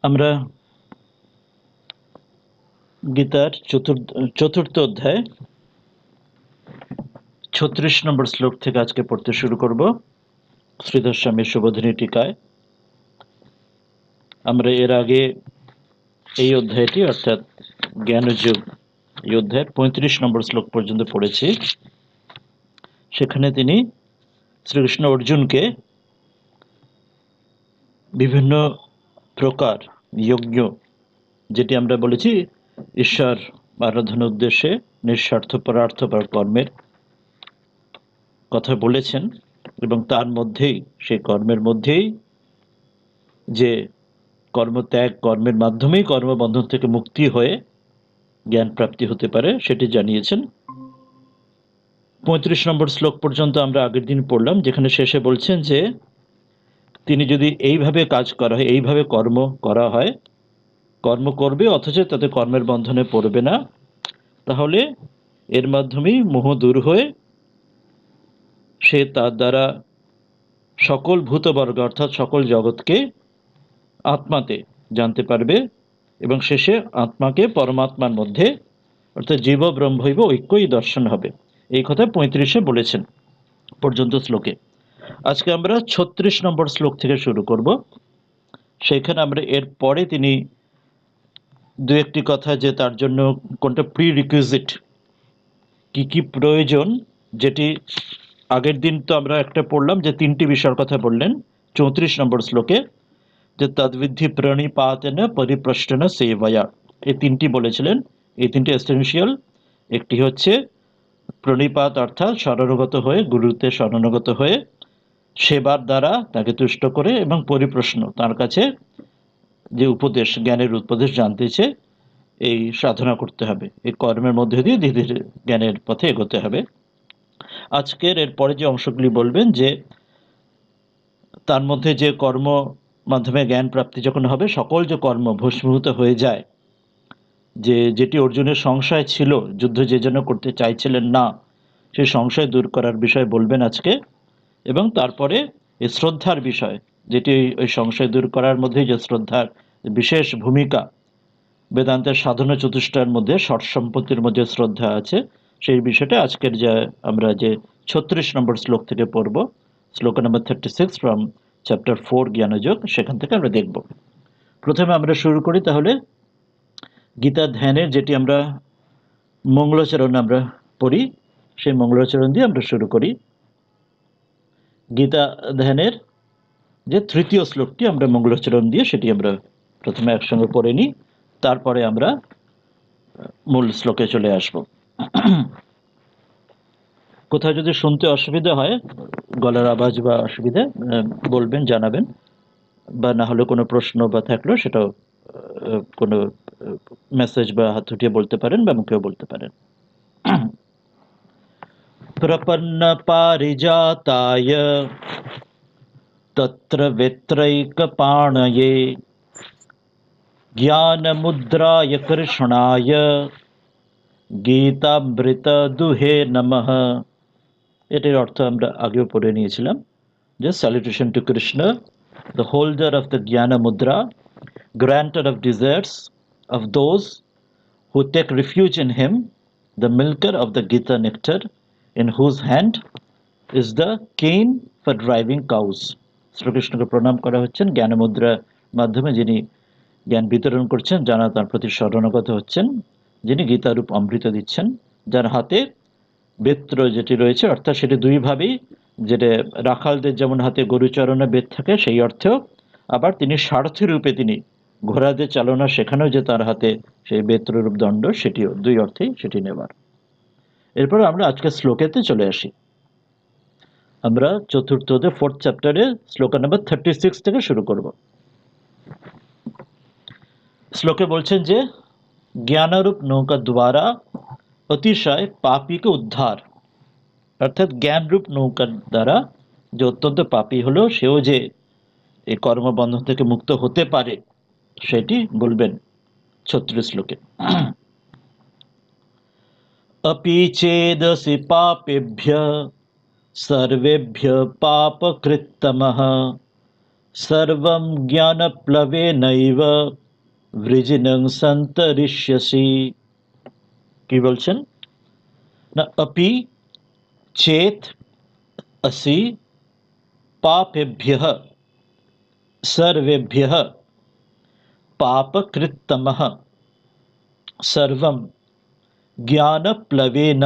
আমরা গীতার চতুর্থ অধ্যায় ৩৬ নম্বর শ্লোক থেকে আজকে পড়তে শুরু করব। শ্রীধর স্বামীর সুবোধিনী টিকায় আমরা এর আগে এই অধ্যায়টি অর্থাৎ জ্ঞানযোগ এই অধ্যায়ের ৩৫ নম্বর শ্লোক পর্যন্ত পড়েছি। সেখানে তিনি শ্রীকৃষ্ণ অর্জুনকে বিভিন্ন প্রকার যজ্ঞ, যেটি আমরা বলেছি ঈশ্বর আরাধনার উদ্দেশ্যে নিঃস্বার্থপরার্থ বা কর্মের কথা বলেছেন, এবং তার মধ্যেই সেই কর্মের মধ্যেই যে কর্মত্যাগ, কর্মের মাধ্যমেই কর্মবন্ধন থেকে মুক্তি হয়ে জ্ঞান প্রাপ্তি হতে পারে সেটি জানিয়েছেন। ৩৫ নম্বর শ্লোক পর্যন্ত আমরা আগের দিন পড়লাম, যেখানে শেষে বলছেন যে তিনি যদি এইভাবে কাজ করা হয়, এইভাবে কর্ম করা হয়, কর্ম করবে অথচ তাতে কর্মের বন্ধনে পড়বে না, তাহলে এর মাধ্যমেই মোহ দূর হয়ে সে তার দ্বারা সকল ভূতবর্গ অর্থাৎ সকল জগৎকে আত্মাতে জানতে পারবে এবং শেষে আত্মাকে পরমাত্মার মধ্যে অর্থাৎ জীব ব্রহ্মৈব ঐক্যই দর্শন হবে। এই কথা ৩৫-এ বলেছেন পর্যন্ত শ্লোকে। আজকে আমরা ৩৬ নম্বর শ্লোক থেকে শুরু করব। সেখানে আমরা এর পরে তিনি দু একটি কথা, যে তার জন্য কোনটা প্রি রিকুইজিট, কি কি প্রয়োজন, যেটি আগের দিন তো আমরা একটা পড়লাম যে তিনটি বিষয়ের কথা বললেন ৩৪ নম্বর শ্লোকে, যে তদ্বিদ্ধি প্রণিপাতেন পরিপ্রষ্টন সেবয়া, এই তিনটি বলেছিলেন। এই তিনটি এসেনশিয়াল। একটি হচ্ছে প্রণিপাত অর্থাৎ শরণাগত হয়ে, গুরুতে শরণাগত হয়ে সেবার দ্বারা তাকে তুষ্ট করে, এবং পরিপ্রশ্ন তার কাছে যে উপদেশ, জ্ঞানের উপদেশ জানতেছে, এই সাধনা করতে হবে, এই কর্মের মধ্যে দিয়ে ধীরে ধীরে জ্ঞানের পথে এগোতে হবে। আজকের এরপরে যে অংশগুলি বলবেন, যে তার মধ্যে যে কর্ম মাধ্যমে জ্ঞান প্রাপ্তি যখন হবে, সকল যে কর্ম ভস্মীভূত হয়ে যায়, যেটি অর্জুনের সংশয় ছিল, যুদ্ধ যে জন্য করতে চাইছিলেন না, সেই সংশয় দূর করার বিষয় বলবেন আজকে। এবং তারপরে এই শ্রদ্ধার বিষয়, যেটি ওই সংশয় দূর করার মধ্যে যে শ্রদ্ধার বিশেষ ভূমিকা, বেদান্তের সাধনা চতুষ্টার মধ্যে ষট সম্পত্তির মধ্যে শ্রদ্ধা আছে, সেই বিষয়টা আজকের যে আমরা যে ৩৬ নম্বর শ্লোক থেকে পড়ব, শ্লোক নম্বর 36 ফ্রম চ্যাপ্টার 4 জ্ঞানযোগ, সেখান থেকে আমরা দেখব। প্রথমে আমরা শুরু করি তাহলে গীতা ধ্যানের, যেটি আমরা মঙ্গলাচরণ আমরা পড়ি, সেই মঙ্গলাচরণ দিয়ে আমরা শুরু করি। গীতা ধ্যানের যে তৃতীয় শ্লোকটি আমরা মঙ্গলাচরণ দিয়ে সেটি আমরা প্রথমে একসঙ্গে পড়ে নিই, তারপরে আমরা মূল শ্লোকে চলে আসব। কোথাও যদি শুনতে অসুবিধা হয়, গলার আওয়াজ বা অসুবিধা, বলবেন, জানাবেন, বা না হলে কোনো প্রশ্ন বা থাকলেও সেটাও কোনো মেসেজ বা হাত উঠিয়ে বলতে পারেন বা মুখেও বলতে পারেন। প্রপন্ন পারিজাতায় তত্র বেত্রৈকপাণয়ে জ্ঞানমুদ্রায় কৃষ্ণায় গীতামৃত দুহে নমঃ। এটির অর্থ আমরা আগেও পড়ে নিয়েছিলাম, যে salutation to Krishna, the holder of the jnana mudra, granter of desires of those who take refuge in him, the milker of the Gita nectar, in whose hand is the cane for driving cows. শ্রীকৃষ্ণকে প্রণাম করা হচ্ছেন জ্ঞান মুদ্রার মাধ্যমে, যিনি জ্ঞান বিতরণ করছেন, যারা তার প্রতি শরণাগত হচ্ছেন, যিনি গীতারূপ অমৃত দিচ্ছেন, যার হাতে বেত্র যেটি রয়েছে, অর্থাৎ সেটি দুইভাবেই, যেটা রাখালদের যেমন হাতে গরুচরণে বেত থাকে সেই অর্থেও, আবার তিনি সারথি রূপে তিনি ঘোড়াদের চালনা শেখানো, যে তার হাতে সেই বেত্ররূপ দণ্ড, সেটিও দুই অর্থেই সেটি নেবার। এরপর আমরা আজকে শ্লোকেতে চলে আসি। আমরা চতুর্থ ফোর্থ চ্যাপ্টারে শ্লোক নম্বর 36 থেকে শুরু করব। শ্লোকে বলছেন যে জ্ঞানরূপ নৌকা দ্বারা অতিশয় পাপীকে উদ্ধার, অর্থাৎ জ্ঞানরূপ নৌকার দ্বারা যে অত্যন্ত পাপী হলো, সেও যে এই কর্মবন্ধন থেকে মুক্ত হতে পারে, সেটি বলবেন 36 শ্লোকে। अपि चेदसि पापेभ्यः सर्वेभ्यः पापकृत्तमः सर्वं ज्ञानप्लवेनैव वृजिनं सन्तरिष्यसि। কি বলছেন না, अपि चेत असि पापेभ्यः सर्वेभ्यः पापकृत्तमः सर्वं ज्ञानप्लवेन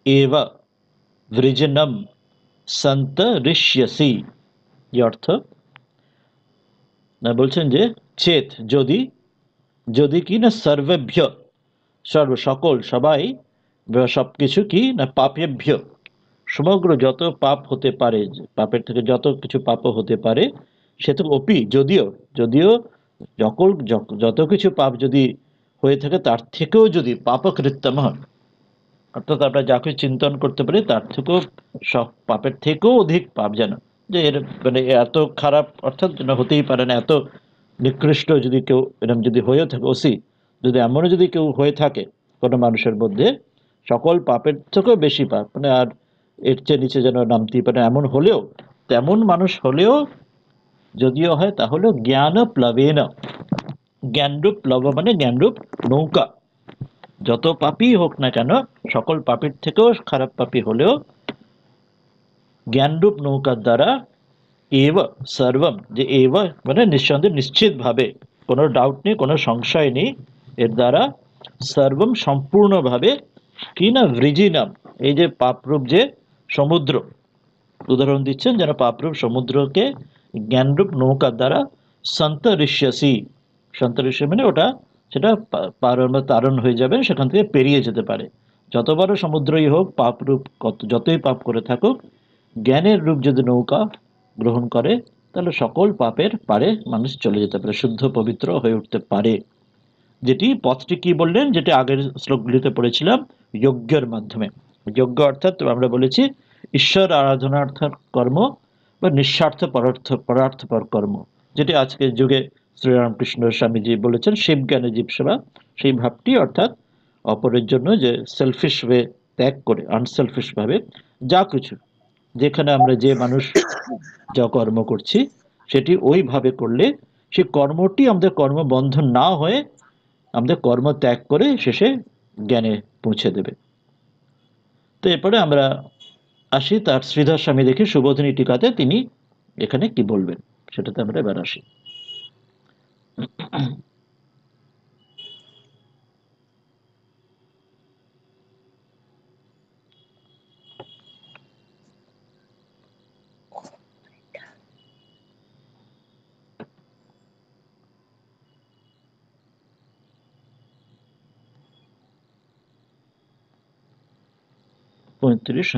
एव वृजनं सन्तरिष्यसि। ये अर्थ না বলছেন যে চেত যদি, যদি কি না সর্বেভ্য সর্ব সকল সবাই সব কিছু কি না পাপেভ্য সমগ্র যত পাপ হতে পারে, পাপের থেকে যত কিছু পাপ হতে পারে সে তো অপি যদিও, যদিও যত কিছু পাপ যদি হয়ে থাকে তার থেকেও যদি পাপকৃত্যম হয়, অর্থাৎ আমরা যা কিছু চিন্তন করতে পারি তার থেকেও সব পাপের থেকেও অধিক পাপ, যেন যে এর মানে এত খারাপ অর্থাৎ যেন হতেই পারে না, এত নিকৃষ্ট যদি কেউ এরকম যদি হয়েও থাকে ওসি, যদি এমনও যদি কেউ হয়ে থাকে কোনো মানুষের মধ্যে সকল পাপের থেকেও বেশি পাপ মানে আর এর চেয়ে নিচে যেন নামতেই পারে এমন হলেও, তেমন মানুষ হলেও যদিও হয় তাহলে জ্ঞান প্লবেন, জ্ঞানরূপ প্লব মানে জ্ঞানরূপ নৌকা, যত পাপী হোক না কেন সকল পাপীর থেকেও খারাপ পাপী হলেও জ্ঞানরূপ নৌকার দ্বারা এব সর্বম, যে এব মানে নিঃসন্দেহে নিশ্চিত ভাবে কোনো ডাউট নেই কোনো সংশয় নেই, এর দ্বারা সর্বম সম্পূর্ণভাবে কি না বৃজিনাম, এই যে পাপরূপ যে সমুদ্র উদাহরণ দিচ্ছেন, যেন পাপরূপ সমুদ্রকে জ্ঞানরূপ নৌকার দ্বারা সন্তরিষ্যসি, সন্তরিষ্য মানে ওটা সেটা তারণ হয়ে যাবে, সেখান থেকে পেরিয়ে যেতে পারে। যত বড় সমুদ্রই হোক পাপরূপ যতই পাপ করে থাকুক জ্ঞানের রূপ যদি নৌকা গ্রহণ করে তাহলে সকল পাপের পারে মানুষ চলে যেতে পারে, শুদ্ধ পবিত্র হয়ে উঠতে পারে। যেটি পথটি কি বললেন, যেটি আগের শ্লোকগুলিতে পড়েছিলাম, যজ্ঞের মাধ্যমে। যজ্ঞ অর্থাৎ আমরা বলেছি ঈশ্বর আরাধনার্থক কর্ম বা নিঃস্বার্থ পরার্থপর কর্ম, যেটি আজকের যুগে শ্রীরামকৃষ্ণ স্বামীজি বলেছেন শিবজ্ঞানে জীবসেবা, সেই ভাবটি অর্থাৎ অপরের জন্য যে সেলফিশ ওয়ে ত্যাগ করে আনসেলফিশ ভাবে যা কিছু, যেখানে আমরা যে মানুষ যা কর্ম করছি সেটি ওইভাবে করলে সেই কর্মটি আমাদের কর্মবন্ধন না হয়ে আমাদের কর্ম ত্যাগ করে শেষে জ্ঞানে পৌঁছে দেবে। তো এরপরে আমরা আসি তার শ্রীধর স্বামী দেখি সুবোধিনী টিকাতে তিনি এখানে কি বলবেন সেটাতে আমরা এবার আসি।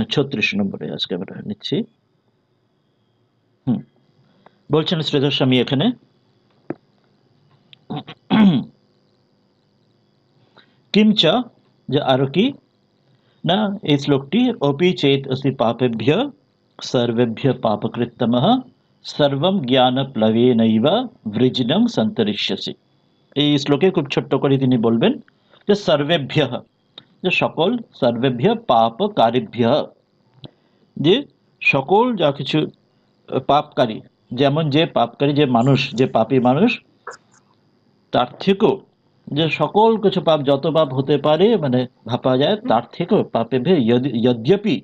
36 নম্বরে আজকে আমরা নিচ্ছি। বলছেন শ্রীধর স্বামী এখানে কিঞ্চ, যে আরো কি না এই শ্লোকটি অপি চেত অসি পাপেভ্য সর্বেভ্য পাপকৃত্তমঃ সর্বম জ্ঞান প্লবেনৈব বৃজিনং সন্তরিষ্যসি। এই শ্লোকে খুব ছোট্ট করে তিনি বলবেন যে সর্বেভ্য, যে সকল, সর্বেভ্য পাপকারীভ্য, যে সকল যা কিছু পাপকারী, যেমন যে পাপকারী যে মানুষ, যে পাপী মানুষ তার থেকেও যে সকল কিছু পাপ যত পাপ হতে পারে মানে ভাবা যায় তার থেকেও পাপে ভে যদ্যপি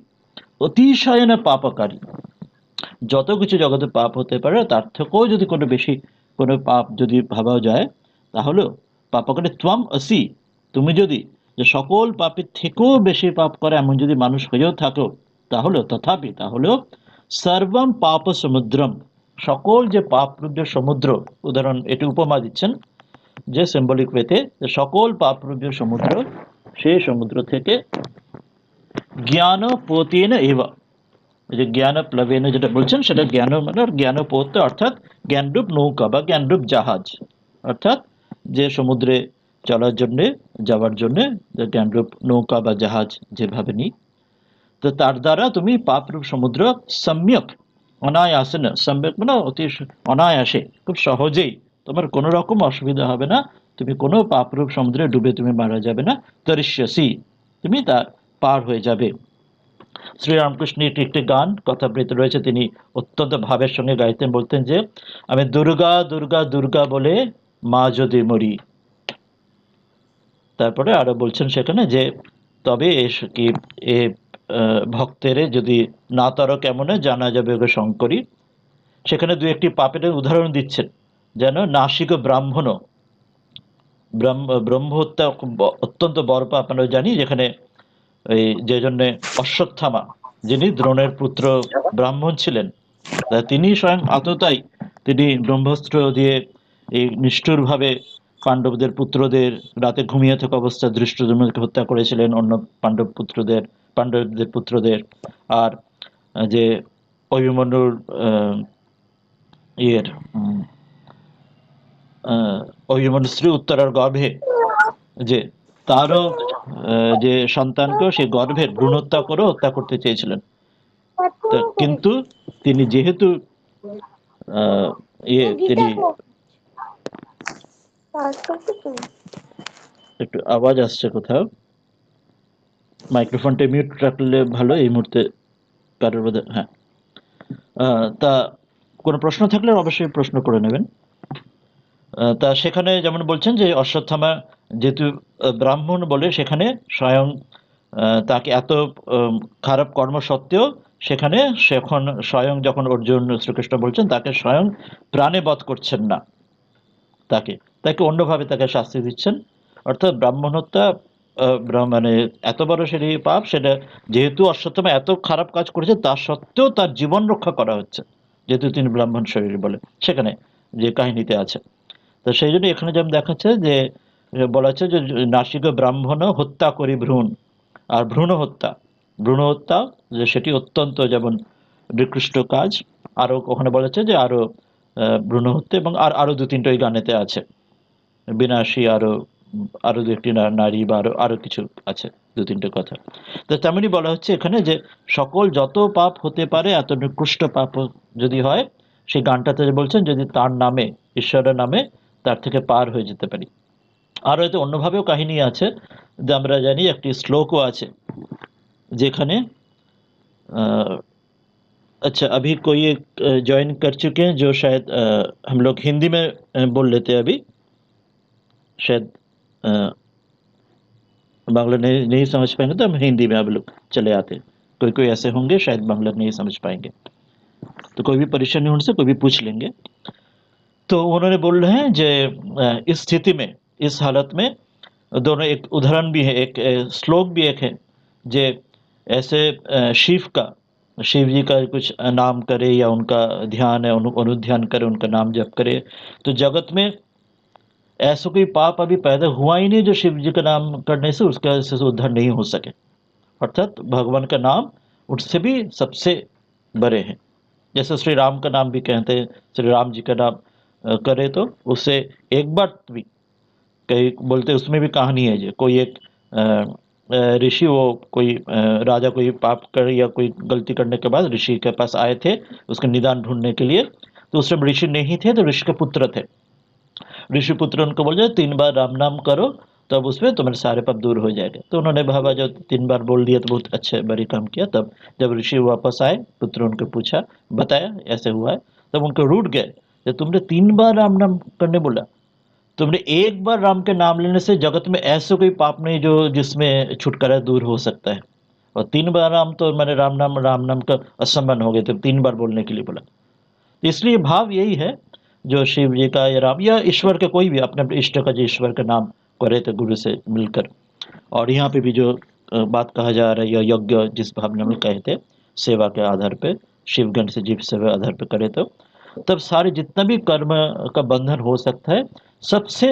অতিশয়ন পাপকারী, যত কিছু জগতে পাপ হতে পারে তার থেকেও যদি কোনো বেশি কোনো পাপ যদি ভাবা যায় তাহলেও পাপকারী ত্বম আসি, তুমি যদি যে সকল পাপের থেকেও বেশি পাপ করে এমন যদি মানুষ হয়েও থাকো তাহলেও তথাপি তাহলেও সর্বম পাপ সমুদ্রম, সকল যে পাপ রূপ যে সমুদ্র, উদাহরণ এটি উপমা দিচ্ছেন যে সিম্বলিক ওয়েতে সকল পাপরূপ যে সমুদ্র, সেই সমুদ্র থেকে জ্ঞান পোতেন এব, যে জ্ঞান প্লবেন যেটা বলছেন সেটা জ্ঞান মানে জ্ঞান পোত অর্থাৎ জ্ঞানরূপ নৌকা বা জ্ঞানরূপ জাহাজ, অর্থাৎ যে সমুদ্রে চলার জন্যে যাওয়ার জন্যে যে জ্ঞানরূপ নৌকা বা জাহাজ যেভাবে নিই, তো তার দ্বারা তুমি পাপরূপ সমুদ্র সম্যক অনায়াসে, না সম্যক মানে অতি অনায়াসে খুব সহজেই, তোমার কোনো রকম অসুবিধা হবে না, তুমি কোনো পাপরূপ সমুদ্রে ডুবে তুমি মারা যাবে না, তরিষ্যসি তুমি তার পার হয়ে যাবে। শ্রীরামকৃষ্ণের একটি গান কথাবৃত রয়েছে, তিনি অত্যন্ত ভাবের সঙ্গে গাইতেন, বলতেন যে আমি দুর্গা দুর্গা দুর্গা বলে মা যদি মরি। তারপরে আরো বলছেন সেখানে যে তবে কি এ ভক্তেরে যদি না তারও কেমনে জানা যাবে ওকে শঙ্করী। সেখানে দু একটি পাপের উদাহরণ দিচ্ছেন, যেন নাসিক ব্রাহ্মণ ব্রহ্ম হত্যা অত্যন্ত বড় পাপ আমরা জানি, যেখানে এই যে জন্য অশ্বত্থামা যিনি দ্রোণের পুত্র ব্রাহ্মণ ছিলেন, তিনি স্বয়ং আততাই তিনি ব্রহ্মাস্ত্র দিয়ে এই নিষ্ঠুরভাবে পাণ্ডবদের পুত্রদের রাতে ঘুমিয়ে থাকা অবস্থায় ধৃষ্টদ্যুম্নকে হত্যা করেছিলেন, অন্য পাণ্ডবদের পুত্রদের। আর যে অভিমন্যুর ইয়ের অভিমন্যুর স্ত্রী উত্তরার গর্ভে যে তারও যে সন্তানকেও সে গর্ভের ভ্রূণ হত্যা করে হত্যা করতে চেয়েছিলেন। কিন্তু তিনি যেহেতু তিনি একটু আওয়াজ আসছে কোথাও, মাইক্রোফোনটা মিউট রাখলে ভালো এই মুহূর্তে কারোর বোধ। হ্যাঁ, তা কোনো প্রশ্ন থাকলে অবশ্যই প্রশ্ন করে নেবেন। তা সেখানে যেমন বলছেন যে অশ্বত্থামা যেহেতু ব্রাহ্মণ বলে, সেখানে স্বয়ং তাকে এত খারাপ কর্ম সত্ত্বেও সেখানে স্বয়ং যখন অর্জুন শ্রীকৃষ্ণ বলছেন তাকে স্বয়ং প্রাণে বধ করছেন না, তাকে অন্যভাবে তাকে শাস্তি দিচ্ছেন। অর্থাৎ ব্রাহ্মণ হত্যা মানে এত বড় সেটি পাপ, সেটা যেহেতু অশ্বত্থামা এত খারাপ কাজ করেছে তা সত্ত্বেও তার জীবন রক্ষা করা হচ্ছে, যেহেতু তিনি ব্রাহ্মণ শরীর বলে সেখানে যে কাহিনীতে আছে। তো সেই জন্য এখানে যেমন দেখাচ্ছে যে বলা হচ্ছে যে নাসিক ব্রাহ্মণ হত্যা করি ভ্রূণ। আর ভ্রূণ হত্যা যে সেটি অত্যন্ত যেমন নিকৃষ্ট কাজ। আরো ওখানে বলা হচ্ছে যে আরো ভ্রূণ হত্যা, এবং আরো দু তিনটা ওই গানেতে আছে বিনাশী, আরো আরো দু একটি নারী বা আরো কিছু আছে দু তিনটে কথা। তো তেমনি বলা হচ্ছে এখানে যে সকল যত পাপ হতে পারে এত নিকৃষ্ট পাপ যদি হয়, সেই গানটাতে বলছেন যদি তার নামে ঈশ্বরের নামে তার থেকে পার হয়ে যেতে পারি। আরো এতে অন্যভাবেও কাহিনী আছে, যে আমরা জানি একটি শ্লোকও আছে যেখানে अच्छा अभी कोई एक ज्वाइन कर चुके हैं जो शायद हम लोग हिंदी में बोल लेते हैं अभी, शायद बांग्ला नहीं समझ पाएंगे तो हम हिंदी में अब लोग चले आते हैं। कोई ऐसे होंगे शायद बांग्ला नहीं समझ पाएंगे, तो कोई भी परेशानी होने से कोई भी पूछ लेंगे। तो उन्होंने बोल रहे हैं जे इस स्थिति में, इस हालत में दोनों, एक उदाहरण भी है, एक श्लोक भी एक है, जे ऐसे शिव जी का कुछ नाम करे या उनका ध्यान है अनुध्यान करे, उनका नाम जप करे, तो जगत में ऐसा कोई पाप अभी पैदा हुआ ही नहीं जो शिव जी का नाम करने से उसका से उद्धार नहीं हो सके। अर्थात भगवान का नाम उससे भी सबसे बड़े हैं। जैसे श्री राम का नाम भी कहते हैं, श्री राम जी का नाम करे तो उससे एक बार भी, कई बोलते उसमें भी कहानी है, जो कोई एक ऋषि, वो कोई राजा कोई पाप कर या कोई गलती करने के बाद ऋषि के पास आए थे उसका निदान ढूंढने के लिए। तो उस समय ऋषि नहीं थे, तो ऋषि के पुत्र थे। ऋषि पुत्र उनको बोल जाए 3 बार राम नाम करो तब उसमें तुम्हारे सारे पाप दूर हो जाएंगे। तो उन्होंने भावा जो 3 बार बोल दिया तो बहुत अच्छे बड़ी काम किया। तब जब ऋषि वापस आए, पुत्र उनको पूछा, बताया ऐसे हुआ है, तब उनको रूठ गए, जब तुमने 3 बार राम नाम करने बोला, तुमने एक बार राम के नाम लेने से जगत में ऐसा कोई पाप नहीं जो जिसमें छुटकारा दूर हो सकता है। और 3 बार राम तो मैंने राम नाम का असंबंध हो गए, तो 3 बार बोलने के लिए बोला। इसलिए भाव यही है, जो शिव जी का या राम या ईश्वर के कोई भी अपने इष्ट का जो ईश्वर का नाम करे तो गुरु से मिलकर। और यहाँ पे भी जो बात कहा जा रहा है, यह यज्ञ जिस भावना में कहे थे सेवा के आधार पे, शिवगण से जीव सेवा आधार पे करे तो तब सारे जितना भी कर्म का बंधन हो सकता है सबसे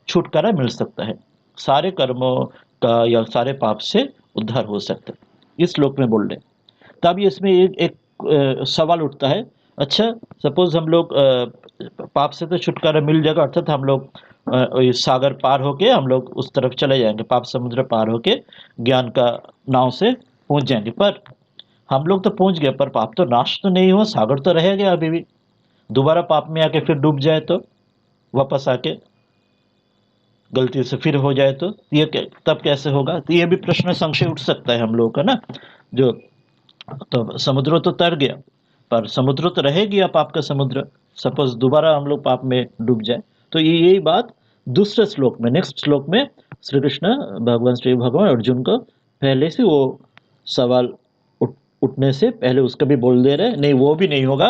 छुटकारा मिल सकता है, सारे कर्मों का या सारे पाप से उद्धार हो सकता है। इस श्लोक में बोल रहे। तब इसमें एक सवाल उठता है, अच्छा सपोज हम लोग पाप से तो छुटकारा मिल जाएगा, अर्थात हम लोग सागर पार होके हम लोग उस तरफ चले जाएंगे, पाप समुद्र पार होके ज्ञान का नाव से पहुंच जाएंगे। पर हम लोग तो पहुंच गए, पर पाप तो नाश तो नहीं हुआ, सागर तो रहेगा अभी भी। दोबारा पाप में आके फिर डूब जाए तो, वापस आके गलती से फिर हो जाए तो ये तब कैसे होगा? तो ये भी प्रश्न संशय उठ सकता है हम लोगों का ना, जो तो समुद्र तो तर गया, पर समुद्र तो रहेगी अब पाप का समुद्र। सपोज दोबारा हम लोग पाप में डूब जाए, तो ये यही बात दूसरे श्लोक में, नेक्स्ट श्लोक में श्री कृष्ण भगवान श्री भगवान अर्जुन को पहले से वो सवाल उठने से पहले उसका भी बोल दे रहे, नहीं वो भी नहीं होगा,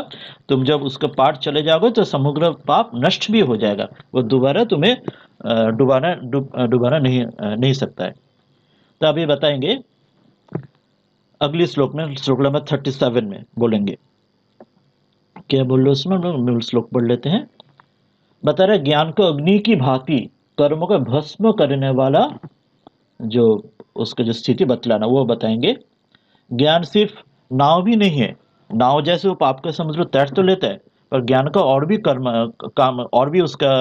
तुम जब उसका पार चले जाओगे तो समग्र पाप नष्ट भी हो जाएगा, वो दोबारा तुम्हें डुबाना नहीं सकता है। तो अभी बताएंगे अगले श्लोक में, श्लोक नंबर 37 में बोलेंगे। क्या बोल रहे उसमें, मूल श्लोक पढ़ लेते हैं। बता रहे ज्ञान को अग्नि की भांति कर्मों का भस्म करने वाला, जो उसका जो स्थिति बतलाना वो बताएंगे। ज्ञान सिर्फ नाव भी नहीं है, नाव जैसे वो पाप का समुद्र तैर तो लेता है, पर ज्ञान का और भी काम और भी उसका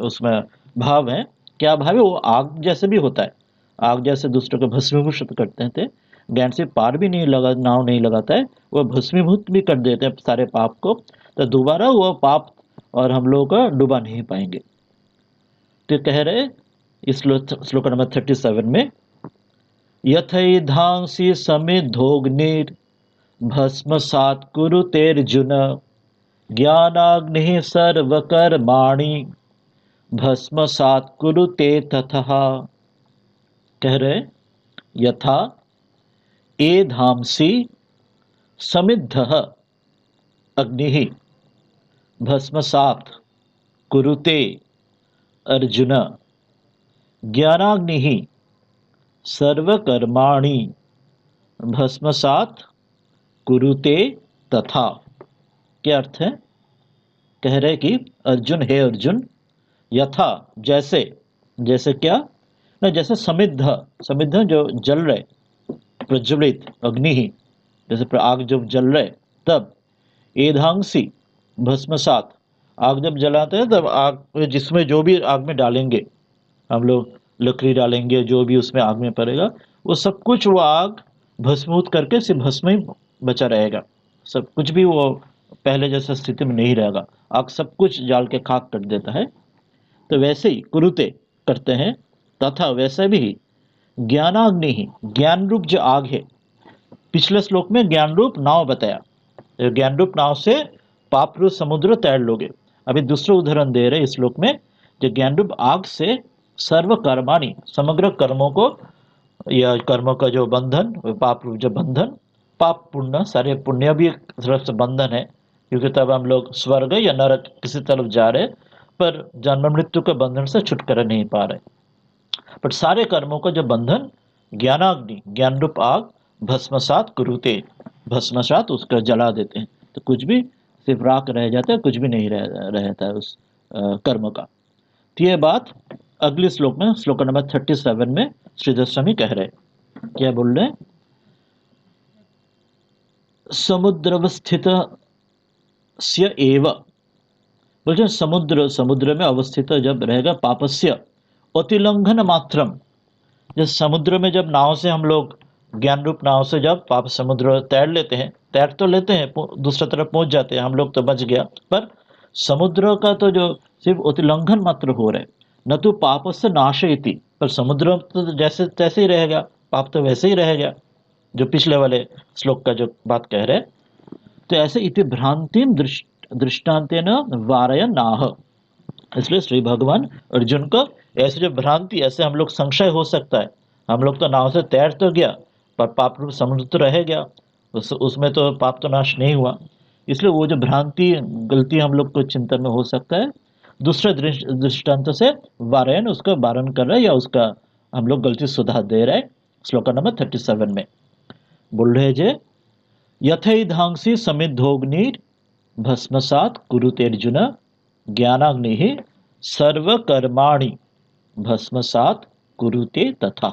उसमें भाव है। क्या भाव है? वो आग जैसे भी होता है, आग जैसे दूसरों को भस्मीभूत करते थे। ज्ञान से पार भी नहीं लगा, नाव नहीं लगाता है, वो भस्मीभूत भी कर देते हैं सारे पाप को, तो दोबारा वो पाप और हम लोगों को डुबा नहीं पाएंगे। तो कह रहे इस श्लोक नंबर 37 में, यथैधांसि समिद्धोऽग्निर् भस्मसात् कुरुतेऽर्जुन ज्ञानाग्निः सर्वकर्माणि भस्मसात् कुरुते ततः। कह रहे यथा एधांसि समिद्धः अग्निः भस्मसात् कुरुते अर्जुन ज्ञानाग्निः सर्वकर्माणि भस्मसात् कुरुते तथा। क्या अर्थ है? कह रहे कि अर्जुन, हे अर्जुन, यथा जैसे, जैसे क्या ना, जैसे समिद्ध, समिद्ध जो जल रहे, प्रज्वलित अग्नि ही, जैसे आग जब जल रहे तब, एधांसी भस्मसात, आग जब जलाते हैं तब आग जिसमें जो भी आग में डालेंगे हम लोग, लकड़ी डालेंगे, जो भी उसमें आग में पड़ेगा वो सब कुछ वो आग भस्मीभूत करके सिर्फ भस्म ही बचा रहेगा, सब कुछ भी वो पहले जैसा स्थिति में नहीं रहेगा, आग सब कुछ जाल के खाक कर देता है। तो वैसे ही कुरुते करते हैं, तथा वैसे भी ज्ञानाग्नि ही, ज्ञान रूप जो आग है, पिछले श्लोक में ज्ञान रूप नाव बताया, ज्ञान रूप नाव से पाप रूप समुद्र तैर लोगे। अभी दूसरा उदाहरण दे रहे इस श्लोक में, जो ज्ञान रूप आग से सर्व कर्माणी, समग्र कर्मों को, या कर्मों का जो बंधन, पाप रूप जो बंधन, पाप पुण्य, सारे पुण्य भी एक तरफ से बंधन है, क्योंकि तब हम लोग स्वर्ग या नरक किसी तरफ जा रहे, पर जन्म मृत्यु के बंधन से छुटकारा नहीं पा रहे, पर सारे कर्मों का जो बंधन ज्ञानाग्नि, ज्ञान रूप आग भस्मसात कुरुते, भस्मसात उसका जला देते हैं, तो कुछ भी सिर्फ राख रह जाता है, कुछ भी नहीं रहता है उस कर्म का। तो ये बात अगले श्लोक में, श्लोक नंबर 37 में श्रीधर स्वामी कह रहे, क्या बोल रहे, समुद्रवस्थित स्य एव, बोलते समुद्र, समुद्र में अवस्थित जब रहेगा पापस्य अतिलंघन मात्रम, जब समुद्र में जब नाव से हम लोग, ज्ञान रूप नाव से जब पाप समुद्र तैर लेते हैं, तैर तो लेते हैं, दूसरी तरफ पहुंच जाते हैं हम लोग, तो बच गया, पर समुद्र का तो जो सिर्फ उल्लंघन मात्र हो रहे, न तो पाप से नाशयति, पर समुद्र तो जैसे तैसे ही रहेगा, पाप तो वैसे ही रहेगा, जो पिछले वाले श्लोक का जो बात कह रहे। तो ऐसे इति भ्रांति दृष्टांतेन वारय नाह, इसलिए श्री भगवान अर्जुन को ऐसे जो भ्रांति, ऐसे हम लोग संशय हो सकता है, हम लोग तो नाव से तैर तो गया, पर पाप रूप समुद्र तो रह गया, उसमें तो पाप तो नाश नहीं हुआ, इसलिए वो जो भ्रांति, गलती हम लोग को चिंतन में हो सकता है, दूसरे दृष्टांत से वारायण उसका वारण कर रहे हैं, या उसका हम लोग गलती सुधार दे रहे हैं। श्लोक नंबर 37 में बोल रहे जे, यथैधांसी समिद्धोग्निर भस्मसात कुरुतेर्जुन ज्ञानाग्नि सर्वकर्माणि भस्मसात कुरुते तथा।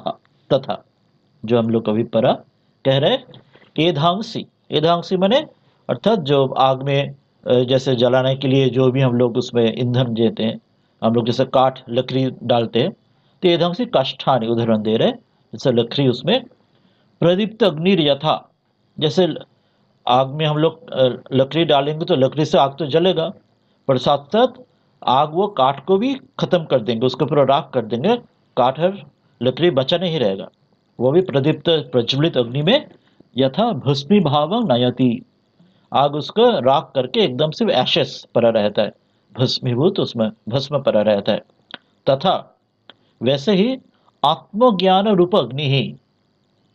तथा जो हम लोग कभी पढ़ा, कह रहे एधांसी, एधांसी माने अर्थात जो आग में जैसे जलाने के लिए जो भी हम लोग उसमें ईंधन देते हैं, हम लोग जैसे काठ लकड़ी डालते हैं, तो एधांसी काष्ठानी उदाहरण दे रहे, जैसे लकड़ी उसमें प्रदीप्त अग्नि यथा, जैसे आग में हम लोग लकड़ी डालेंगे तो लकड़ी से आग तो जलेगा, पर साथ साथ आग वो काठ को भी खत्म कर देंगे, उसको पूरा राख कर देंगे, काठ और लकड़ी बचा नहीं रहेगा, वो भी प्रदीप्त प्रज्वलित अग्नि में यथा भस्मीभावं नयति, आग उसको राख करके एकदम से एशेस पड़ा रहता है, भस्मीभूत उसमें भस्म पड़ा रहता है। तथा वैसे ही आत्मज्ञान रूप अग्नि ही,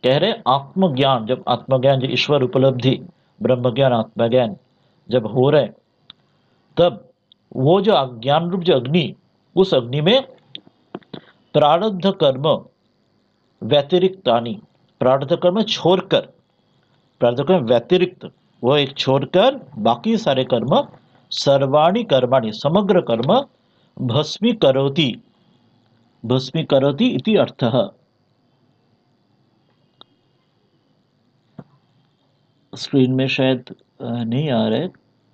कह रहे आत्मज्ञान, जब आत्मज्ञान, जो ईश्वर उपलब्धि, ब्रह्म ज्ञान, आत्मज्ञान जब हो रहे, तब वो जो ज्ञान रूप जो अग्नि, उस अग्नि में प्रारब्ध कर्म व्यतिरिक्तानि, प्रारब्ध कर्म छोड़कर, प्रारब्ध कर्म व्यतिरिक्त, वो एक छोड़कर बाकी सारे कर्म, सर्वाणि कर्माणि, समग्र कर्म, भस्मी करोति, भस्मी करोति इति अर्थः। स्क्रीन में शायद नहीं आ रहा है,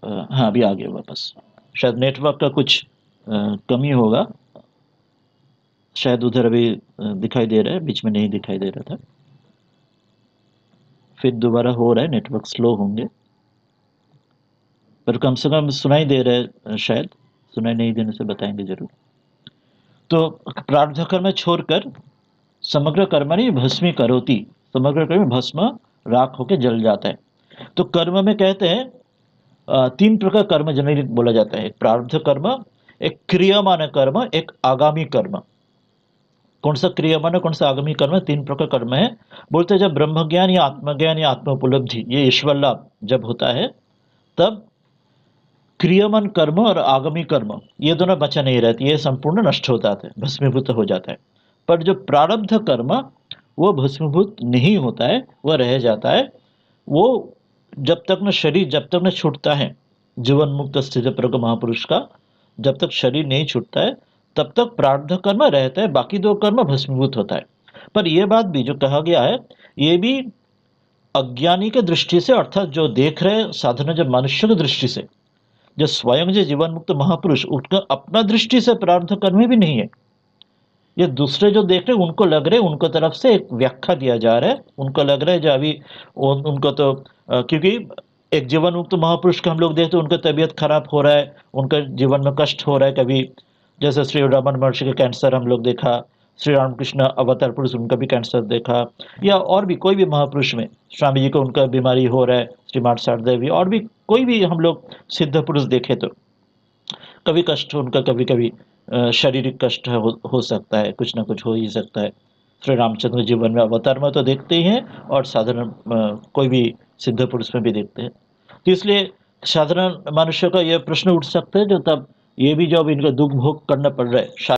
हाँ अभी आ गया वापस, शायद नेटवर्क का कुछ कमी होगा, शायद उधर अभी दिखाई दे रहा है, बीच में नहीं दिखाई दे रहा था, फिर दोबारा हो रहा है, नेटवर्क स्लो होंगे, पर कम से कम सुनाई दे रहा है, शायद सुनाई नहीं देने से बताएंगे जरूर। तो प्रारब्ध कर्म छोड़कर समग्र कर्मणि भस्मी करोति, समग्र कर्म भस्म राख होकर जल जाता है। तो कर्म में कहते हैं तीन प्रकार कर्म जनरली बोला जाता है, एक प्रारब्ध कर्म, एक क्रियमान कर्म, एक आगामी कर्म। कौन सा क्रियमान, कौन सा आगामी कर्म, तीन प्रकार कर्म है। बोलते हैं जब ब्रह्म ज्ञान या आत्मज्ञान या आत्मोपलब्धि, ये ईश्वर लाभ जब होता है, तब क्रियमान कर्म और आगामी कर्म ये दोनों बचा नहीं रहती, ये संपूर्ण नष्ट हो जाता है, भस्मीभूत हो जाता है। पर जो प्रारब्ध कर्म, वो भस्मीभूत नहीं होता है, वह रह जाता है। वो जब तक न शरीर, जब तक न छूटता है, जीवन मुक्त स्थित प्रज्ञ महापुरुष का जब तक शरीर नहीं छूटता है, तब तक प्रारब्ध कर्म रहता है, बाकी दो कर्म भस्मीभूत होता है। पर यह बात भी जो कहा गया है, ये भी अज्ञानी के दृष्टि से, अर्थात जो देख रहे साधना, जब मनुष्य की दृष्टि से, जो स्वयं जो जीवन मुक्त महापुरुष, उनका अपना दृष्टि से प्रारब्ध कर्म भी नहीं है, ये दूसरे जो देख रहे उनको लग रहे, उनको तरफ से एक व्याख्या दिया जा रहा है, उनको लग रहा है जो अभी उनको तो क्योंकि एक जीवन मुक्त महापुरुष को हम लोग देखते हैं, उनका तबीयत खराब हो रहा है, उनका जीवन में कष्ट हो रहा है, कभी जैसे श्री रमन महर्षि का कैंसर हम लोग देखा, श्री रामकृष्ण अवतार पुरुष उनका भी कैंसर देखा, या और भी कोई भी महापुरुष में स्वामी जी को उनका बीमारी हो रहा है, श्रीमान शारदेवी, और भी कोई भी हम लोग सिद्ध पुरुष देखे तो कभी कष्ट उनका, कभी कभी शारीरिक कष्ट हो सकता है, कुछ ना कुछ हो ही सकता है। श्री रामचंद्र जीवन में अवतार में तो देखते ही हैं, और साधारण कोई भी सिद्ध पुरुष में भी देखते हैं। तो इसलिए साधारण मनुष्य का यह प्रश्न उठ सकता है, जो तब ये भी जब इनको दुख भोग करना पड़ रहा है